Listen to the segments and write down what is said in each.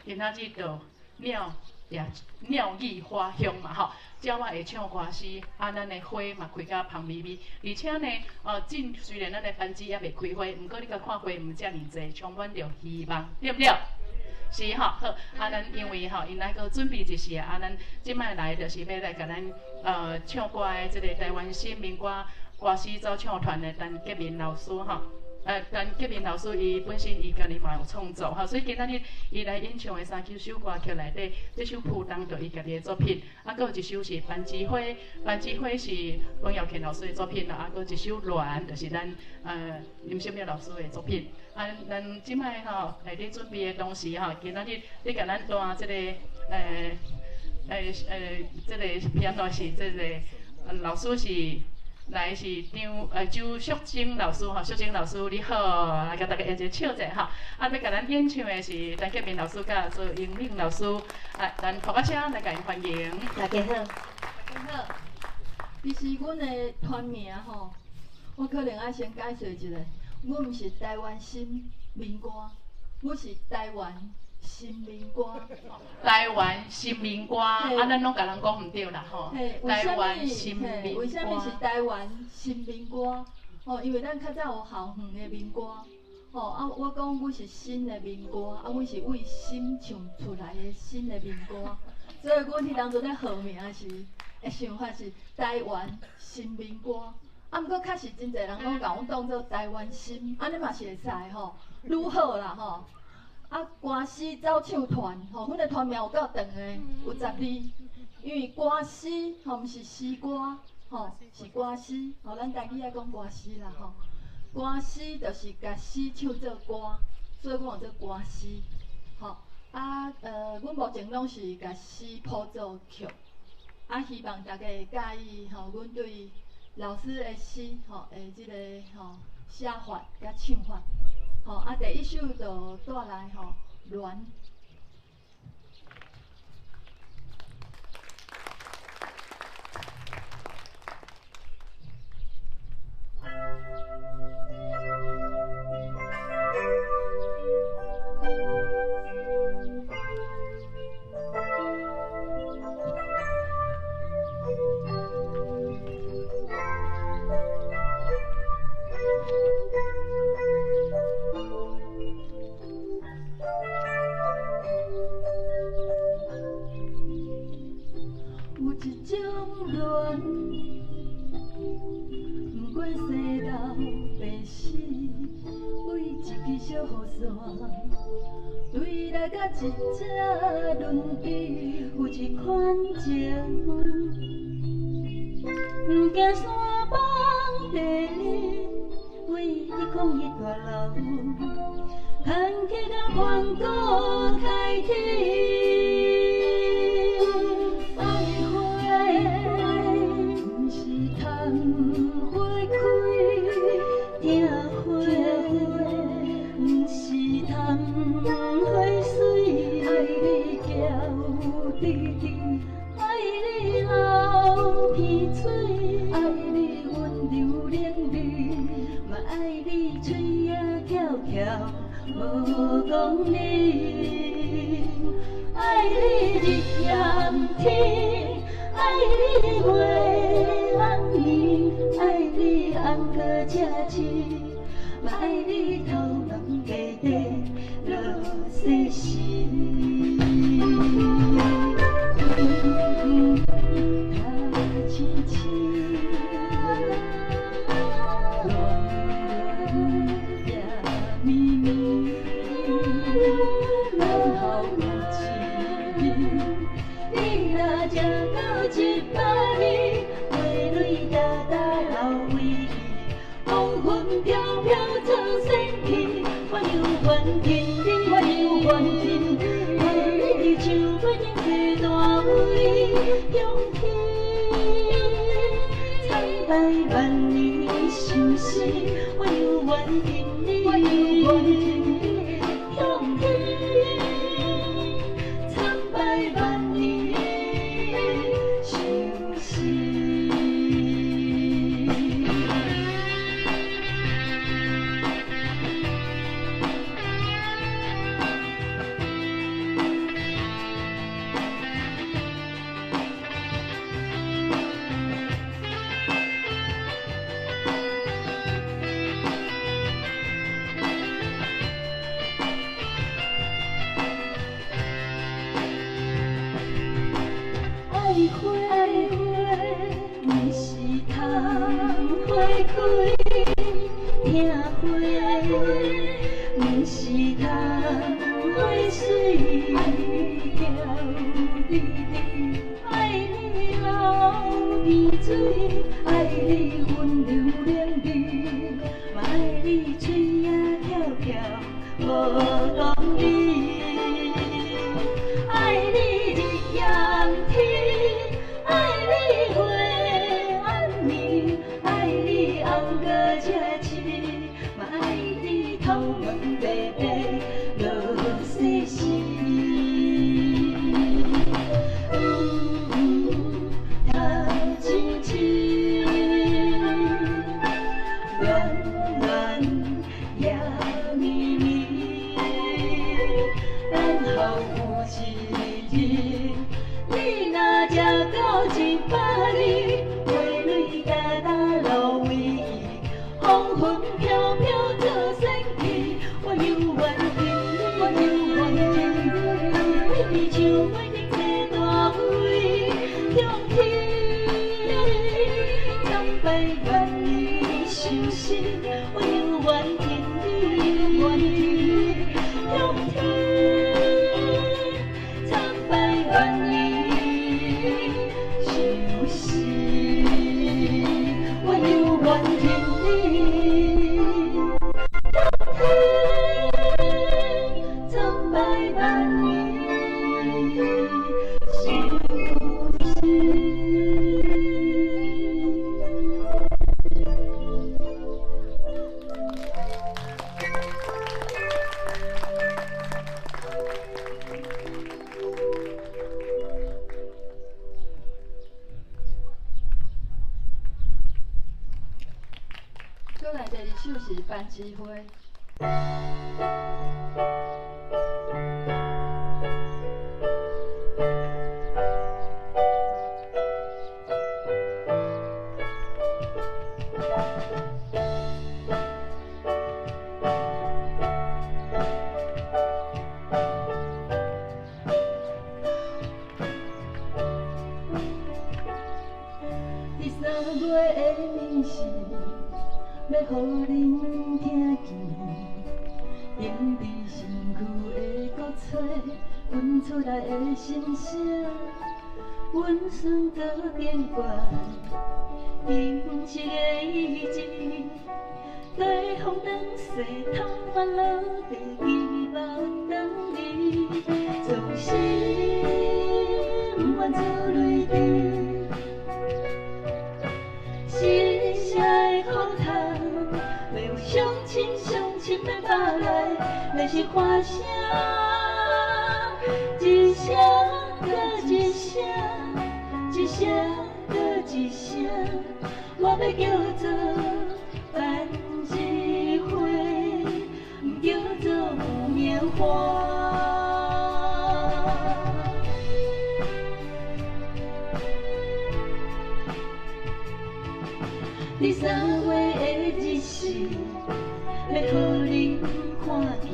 今仔日就鸟语花香嘛吼，鸟仔会唱歌诗，咱的花嘛开甲香咪咪，而且呢，虽然咱的番薯还未开花，毋过你甲看花毋遮尔济，充满着希望，对不对？是吼，好，咱因为吼，因来个准备一下，咱即摆来就是要来甲咱唱歌的即个台湾新民歌歌诗组唱团的陈吉明老师吼。陈吉明老师伊本身伊家己嘛有创作吼，所以今仔日伊来演唱的3首歌曲内底，这首《浦东》就伊家己的作品，啊，搁有一首是《番薯花》，番薯花是王耀庆老师的作品啦，啊，搁一首《恋》就是咱林小苗老师的作品。啊，咱即摆吼内底准备的同时吼，今仔日你甲咱弹即个即个片段是即个老师是。来是周淑珍老师吼，淑珍老师你好，来甲大家一个笑者吼。啊，要甲咱演唱的是陈吉明老师甲做英敏老师，啊，咱呼个声来甲因欢迎。大家好，大家好。其实阮的团名吼，我可能爱先解释一下，阮毋是台湾新民歌，阮是台湾新民歌。台湾新民歌，啊，咱拢甲人讲毋对啦吼。台湾新民歌。为什么是台湾新民歌？哦，因为咱较早有校园的民歌，哦啊，我讲阮是新的民歌，啊，阮是为心唱出来的新的民歌，所以阮迄当阵咧号名是，想法是台湾新民歌。啊，毋过确实真侪人拢甲阮当做台湾新，安尼嘛是会使吼，愈好啦吼。啊，歌诗走唱团，吼，阮的团名有够长的，有10字，因为歌诗吼毋是诗歌，吼是歌诗，吼咱家己爱讲歌诗啦吼。歌诗就是甲诗唱做歌，所以阮有做歌诗，吼啊阮目前拢是甲诗谱作曲，啊希望大家会介意吼，阮对老师的诗吼即个吼写法甲唱法。吼啊，第一首就带来吼恋。有一种恋，不管西老白死，为一支小雨伞，对来甲一只轮椅，有一款情，不惊山崩地，为伊抗伊大楼，牵起甲万古开天。爱你流鼻水，爱你温柔冷泪，嘛爱你嘴仔翘翘无讲理。爱你日炎天，爱你月红年，爱你红过赤青，嘛爱你头毛低低落细丝。花，毋是通花开，听花，毋是通花水，叫你知，爱你流鼻水，爱你温柔冷柔，嘛爱你嘴仔翘翘无讲理。 爱你日夜天，爱你月暗暝，爱你红果赤赤，嘛爱你头毛白白落细丝。谈亲情，恋恋夜绵绵，然后。 你若食到100日，花蕊加打路为风云飘飘做仙气，我犹原听你，我犹原听你，像每日坐大位中天，苍白愿意受死，我犹原听你，犹原听中天。 愿意受死，我犹原听你，苍白愿意受死。 再来第二首是《番薯花》。第3月的暝是。 要予恁听见，萦伫身躯的国菜，阮出来的心声，阮顺倒边关，金色的意志，在风灯西头发落地，期望等你，总是不愿做泪滴。 是谁的苦痛？要有相亲要返来，若是喊声，一声搁一声，一声搁一声，我要叫做番薯花，不叫做木棉花。 第3月的日时，要予恁看见，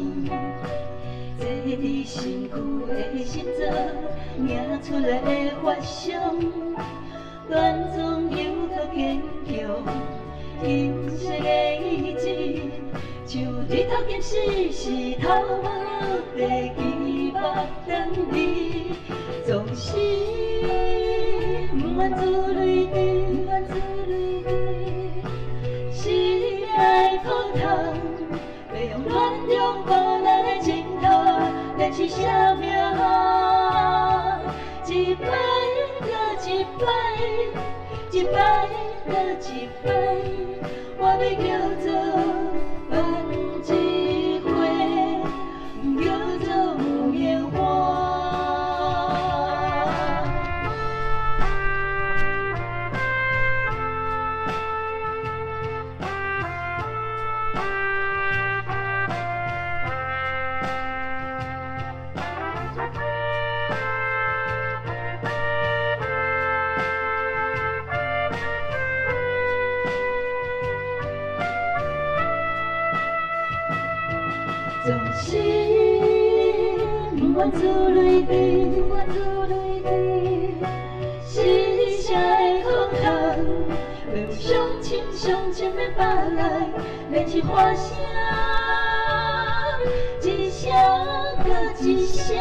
坐伫身躯的心脏，命出来的发伤，乱总犹搁坚强，金色的意志，像日头金时头无地，期望等你，总是不愿做泪滴，不愿做泪滴。 爱苦痛，要用乱用无咱的情头，咱是啥命？一摆搁一摆，一摆搁一摆，我要叫做番薯花，不叫做木棉花。 总是不愿做泪滴，不愿做泪滴，亲上前要巴来，连是花声，一声搁一声，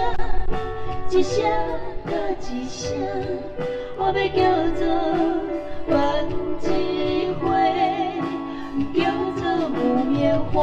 一声搁一声，我要叫做万枝花，叫做木棉花。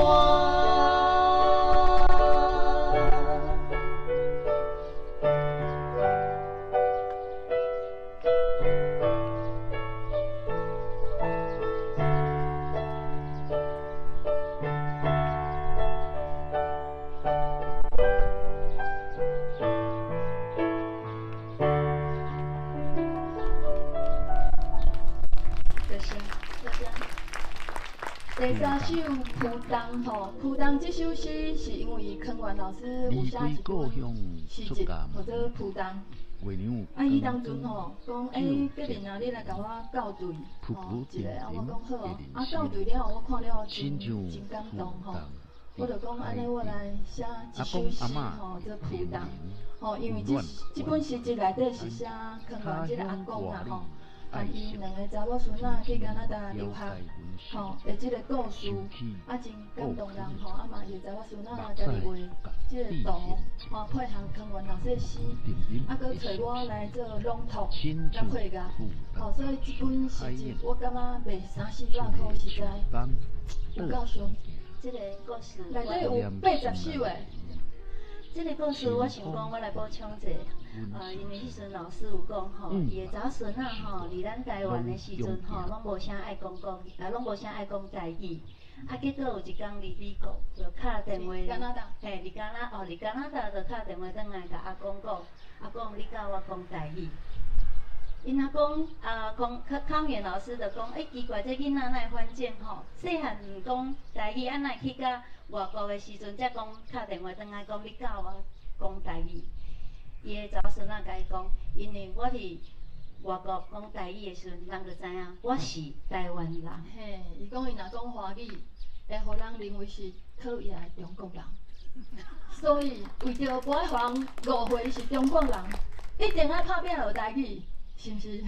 第三首《浦东》吼，《浦东》这首诗是因为康源老师有写一本诗集，叫做《浦东》。啊，伊当阵吼讲，隔壁啊，你来甲我校对，吼一个，啊，我讲好哦。啊，校对了后，我看了真感动吼。我就讲安尼，我来写一首诗吼，做《浦东》。吼，因为这本诗集内底是写康源这个阿公啊吼。啊，伊两个查某孙仔去加拿大留学，吼，的即个故事，啊真感动人吼，啊嘛是查某孙仔家己画即个图，吼配合康源老师的诗，啊搁找我来做朗读甲配乐，吼，所以即本诗集我感觉卖300-400块实在有够俗。这个故事内底有80首诶。这个故事我想讲，我来补充一下。因为迄阵老师有讲吼，伊的查孙仔吼，伫咱台湾的时阵吼，拢无啥爱讲国语，拢无啥爱讲台语。啊，结果有一天伫美国，就敲电话，加拿大，嘿，伫加拿大就敲电话转来甲阿公讲，阿公你教我讲台语。因阿公康源老师就讲，奇怪，这囡仔哪会反正吼，细汉毋讲台语，哪会去到外国的时阵才讲敲电话转来讲，你教我讲台语。伊的查某孙仔甲伊讲，因为我伫外国讲台语的时阵，人就知影我是台湾人。嘿，伊讲伊若讲华语，会互人认为是讨厌的中国人。所以为着不爱互人误会是中国人，一定爱拍拼学台语，是毋是？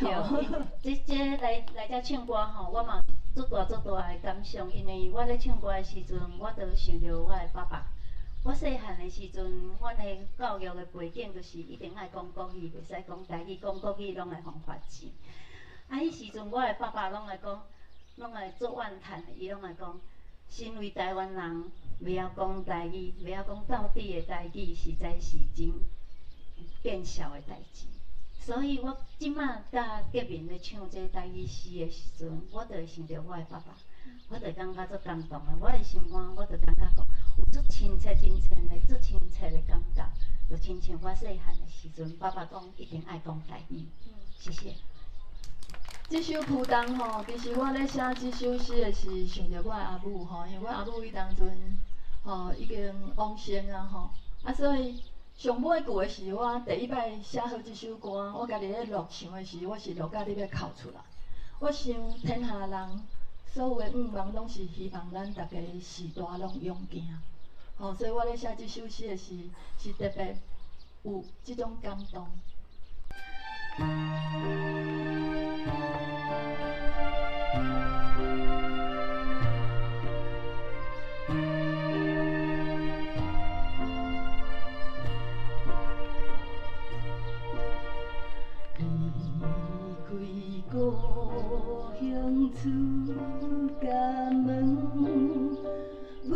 这来遮唱歌吼，我嘛足大的感想，因为我咧唱歌的时阵，我就想着我的爸爸。我细汉的时阵，阮的教育的背景就是一定爱讲国语，袂使讲台语，讲国语拢会犯法钱。啊，迄时阵我的爸爸拢会讲，拢会做怨叹的，伊拢会讲，身为台湾人，袂晓讲台语，袂晓讲到底的台语，实在是真变小的代志。所以我即马甲隔壁咧唱这台语诗的时阵，我就会想着我的爸爸，我就感觉足感动的。我的心肝，我就感觉讲。有足亲切、真诚的、足亲切的感觉，就亲像我细汉的时阵，爸爸讲一定爱讲台语。谢谢。这首《浦东》吼，其实我咧写这首诗的是想着我的阿母吼，因为我阿母伊当阵吼已经往生啊吼，啊所以上尾句的是我第一摆写好这首歌，我家己咧录唱的时，我是录到你要哭出来。我想天下人。所有的愿望拢是希望咱大家时代拢勇行，吼，所以我咧写这首诗的时，是特别有这种感动。离开故乡厝。家门，月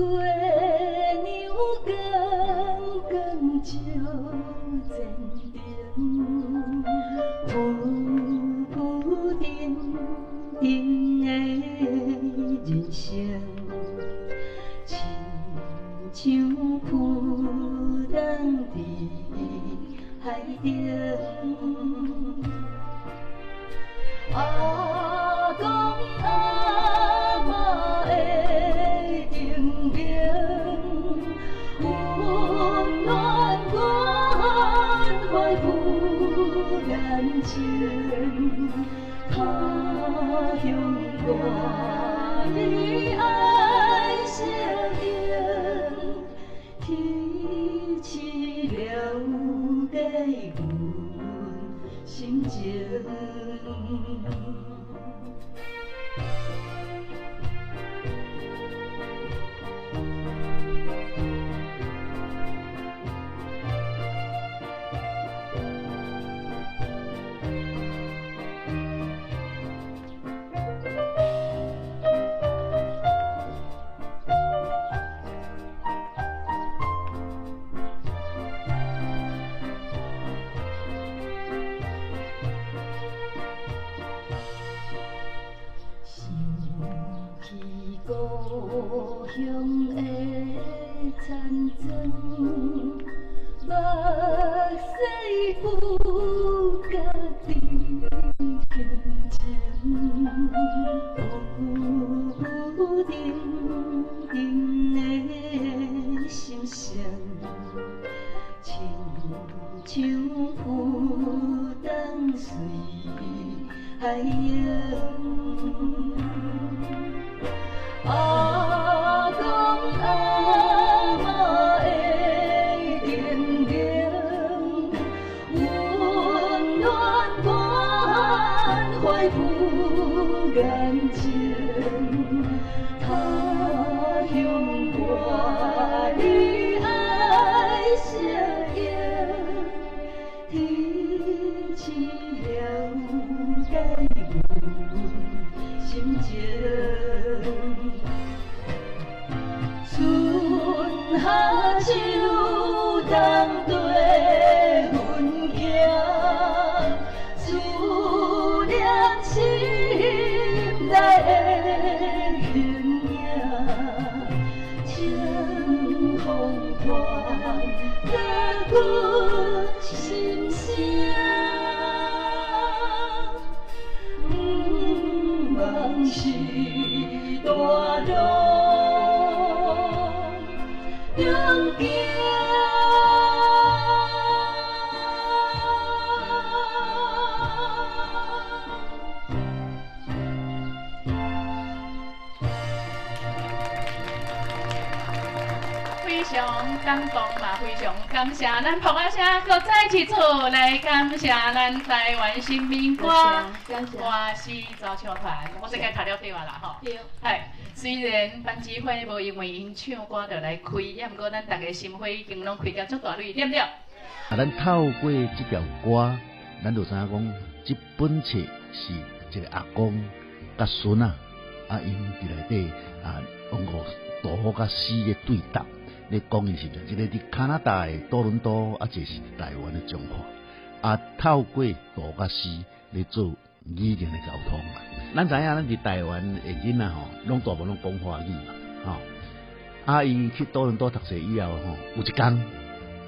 娘光光照前庭，浮浮沉沉的人生，亲像浮浪伫海中。阿公阿嬷的情景，温暖关怀赴眼前。他乡外的爱相迎，提起了解阮心情。乡的残妆，目屎不家己虔诚，浮定定的心声，亲像浮灯随海洋。阿公阿嬷的叮咛，温暖关怀不感情，他乡我的爱声音，提起了解阮心情。春夏秋冬对阮行，思念心内的形影，清风传得阮心声，梦是大路。勇行。非常感动嘛，非常感谢咱彭阿声，搁再一次来感谢咱台湾新民歌歌诗招唱团。我这该读了对话啦吼。对。哎。虽然班指挥无因为因唱歌就来开，也毋过咱大家心火已经拢开了足大蕊，对不对？咱透过这条歌，咱就知影讲，这本册是一个阿公甲孙啊，因伫内底用个道甲诗的对答，咧讲伊是毋是即个伫加拿大的多伦多，这是台湾的状况，透过道甲诗咧做语言的沟通。咱知影，咱伫台湾的囡仔吼，拢大部分拢讲华语嘛，吼。伊去多伦多读册以后吼，有一天，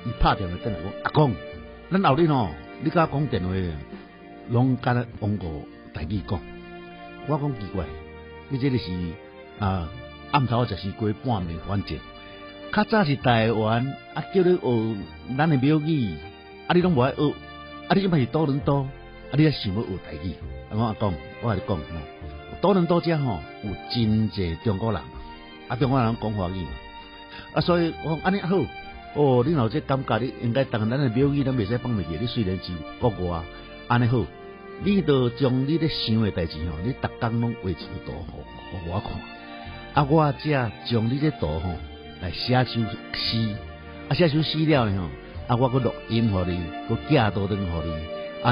伊拍电话转来讲：阿公，咱后日吼，你甲我讲电话，拢甲咱往个台语讲。我讲奇怪，你这个是暗头就是过半暝反正。较早是台湾叫你学咱的庙语，你拢无爱学，你即摆是多伦多，你还想要学台语？我阿公，我甲你讲，多伦多遮吼有真济中国人，中国人讲华语嘛，所以我讲安尼好，你若有这感觉，你应该当咱的庙语，咱袂使放袂记。你虽然是国外，安尼好，你着将你咧想的代志吼，你逐工拢画一幅图互我看，我则将你这图吼来写首诗，写首诗了呢吼，我搁录音互你，搁寄图转互你。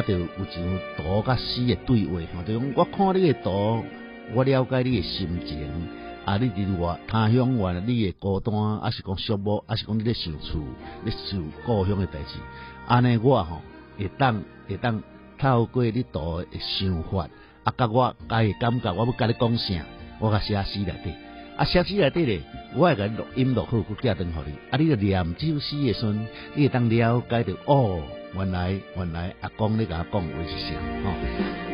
就有一张图甲诗的对话，就讲我看你的图，我了解你的心情，你伫外他乡外，你的孤单，是讲寂寞，是讲你咧想厝，咧想故乡的代志，安尼我吼会当透过你图的想法，甲我家的感觉，我要甲你讲啥，我甲写诗内底，写诗内底咧，我会甲你录音录好，佮寄转互你，你着念这首诗的时阵，你会当了解到原来阿公咧甲我讲话是啥吼。